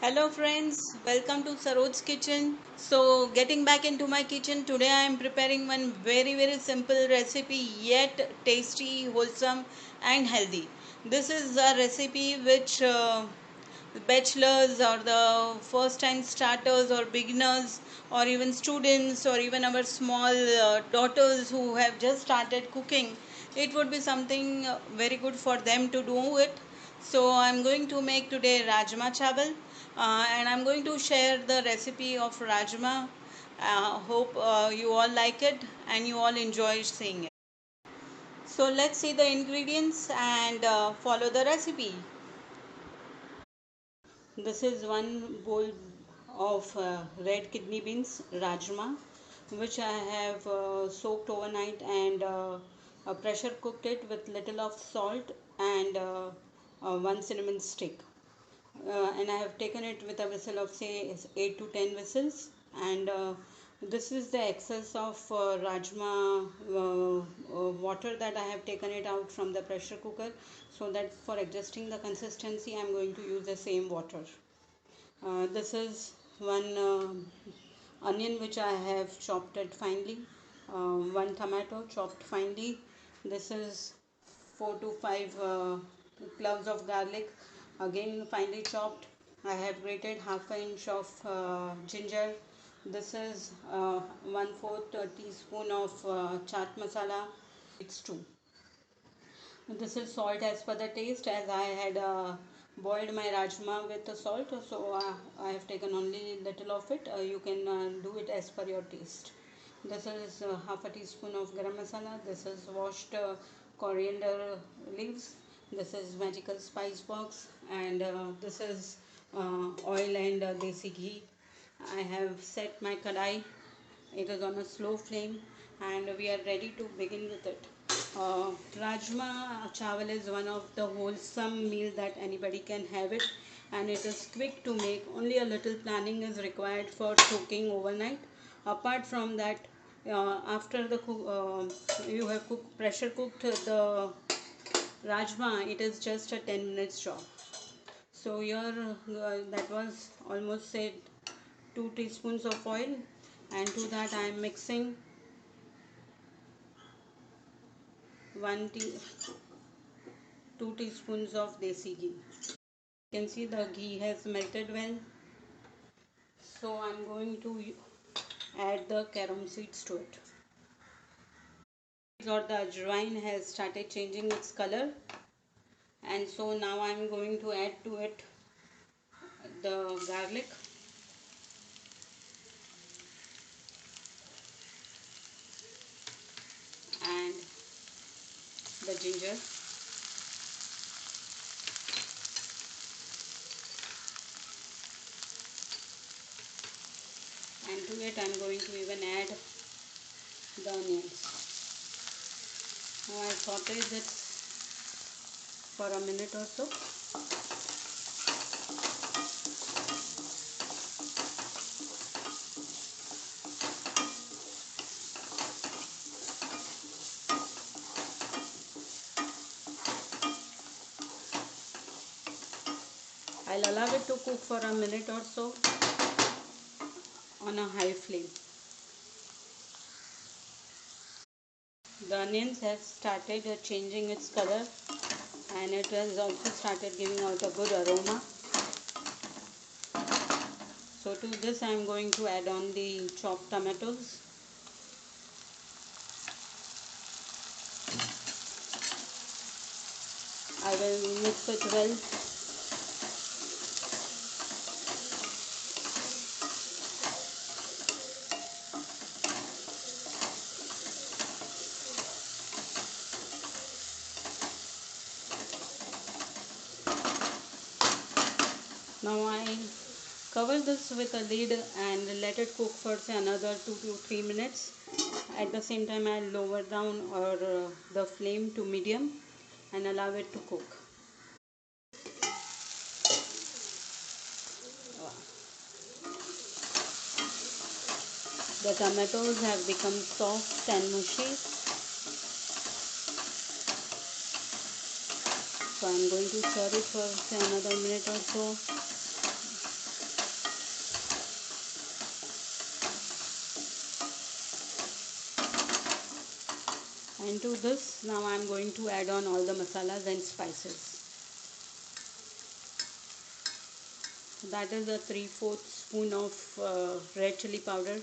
Hello friends, welcome to Saroj's kitchen. So getting back into my kitchen today I am preparing one very simple recipe yet tasty, wholesome and healthy. This is a recipe which bachelors or the first time starters or beginners or even students or even our small daughters who have just started cooking, it would be something very good for them to do it. So I'm going to make today rajma chawal, and I'm going to share the recipe of rajma. Hope you all like it and you all enjoy seeing it. So let's see the ingredients and follow the recipe. This is one bowl of red kidney beans rajma, which I have soaked overnight and pressure cooked it with little of salt and one cinnamon stick. And I have taken it with a whistle of say 8 to 10 whistles, and this is the excess of rajma water that I have taken it out from the pressure cooker, so that for adjusting the consistency I am going to use the same water. This is one onion which I have chopped it finely, one tomato chopped finely. This is 4 to 5 cloves of garlic, again finely chopped. I have grated half an inch of ginger. This is 1/4 teaspoon of chaat masala. It's 2. This is salt as per the taste, as I had boiled my rajma with the salt, so I have taken only little of it. You can do it as per your taste. This is half a teaspoon of garam masala. This is washed coriander leaves. This is magical spice box, and this is oil and desi ghee. I have set my kadai. It is on a slow flame and we are ready to begin with it. Rajma chawal is one of the wholesome meal that anybody can have it, and it is quick to make. Only a little planning is required for soaking overnight. Apart from that, after the you have pressure cooked the rajma, it is just a 10 minutes job. So here that was almost say 2 teaspoons of oil, and to that I am mixing 1 tea 2 teaspoons of desi ghee. You can see the ghee has melted well. So I'm going to add the carom seeds to it. Or the ajwain has started changing its color, and so now I'm going to add to it the garlic and the ginger, and to it I'm going to even add the onions. Now I saute it for a minute or so. I'll allow it to cook for a minute or so on a high flame. The onions have started changing its color, and it has also started giving out a good aroma. So to this I am going to add on the chopped tomatoes. I will mix it well. Now I cover this with a lid and let it cook for say another 2 to 3 minutes. At the same time I lower down or the flame to medium and allow it to cook. The tomatoes have become soft and mushy, so I am going to stir it for say another minute or so. And to this now I am going to add on all the masalas and spices. That is a 3/4 spoon of red chili powder,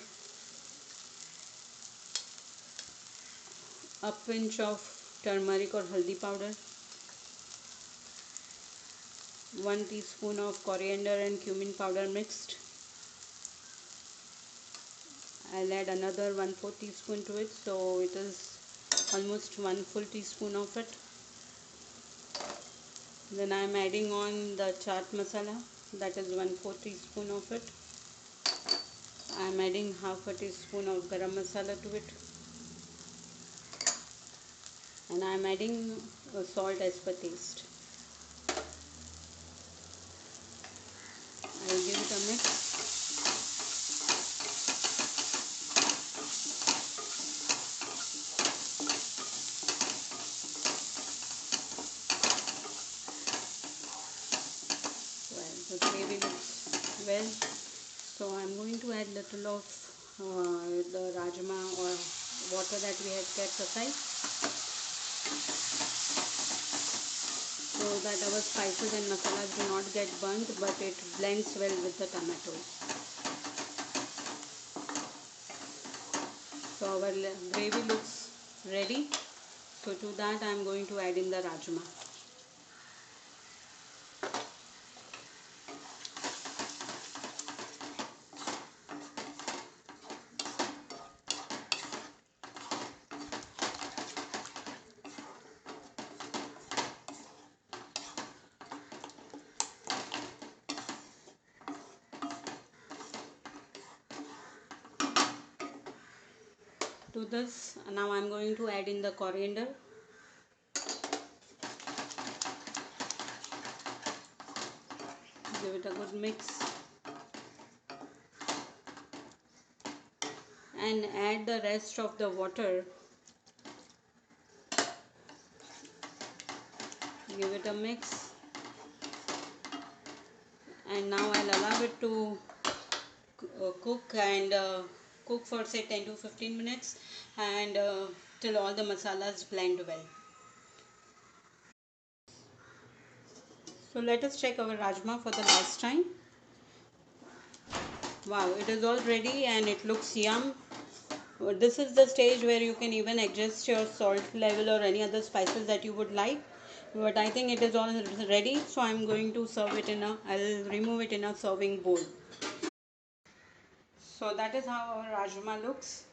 a pinch of turmeric or haldi powder, 1 teaspoon of coriander and cumin powder mixed. I'll add another 1/4 teaspoon to it, so it is almost 1 full teaspoon of it. Then I am adding on the chaat masala, that is 1/4 teaspoon of it. I am adding half a teaspoon of garam masala to it, and I am adding salt as per taste. I will give it a mix. Well, the gravy looks well, so I am going to add little of the rajma or water that we had kept aside, so that our spices and masalas do not get burnt, but it blends well with the tomatoes. So our gravy looks ready. So to that I am going to add in the rajma. To this now I am going to add in the coriander. Give it a good mix and add the rest of the water. Give it a mix, and now I'll allow it to cook for say 10 to 15 minutes, and till all the masalas blend well. So let us check our rajma for the last time. Wow, it is all ready and it looks yum. This is the stage where you can even adjust your salt level or any other spices that you would like. But I think it is all ready, so I'm going to serve it I'll remove it in a serving bowl. So that is how our rajma looks.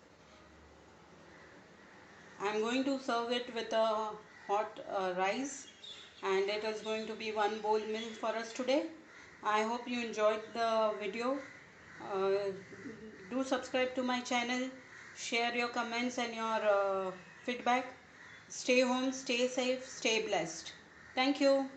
I'm going to serve it with a hot rice, and it is going to be 1 bowl meal for us today. I hope you enjoyed the video. Uh, do subscribe to my channel, share your comments and your feedback. Stay home, stay safe, stay blessed. Thank you.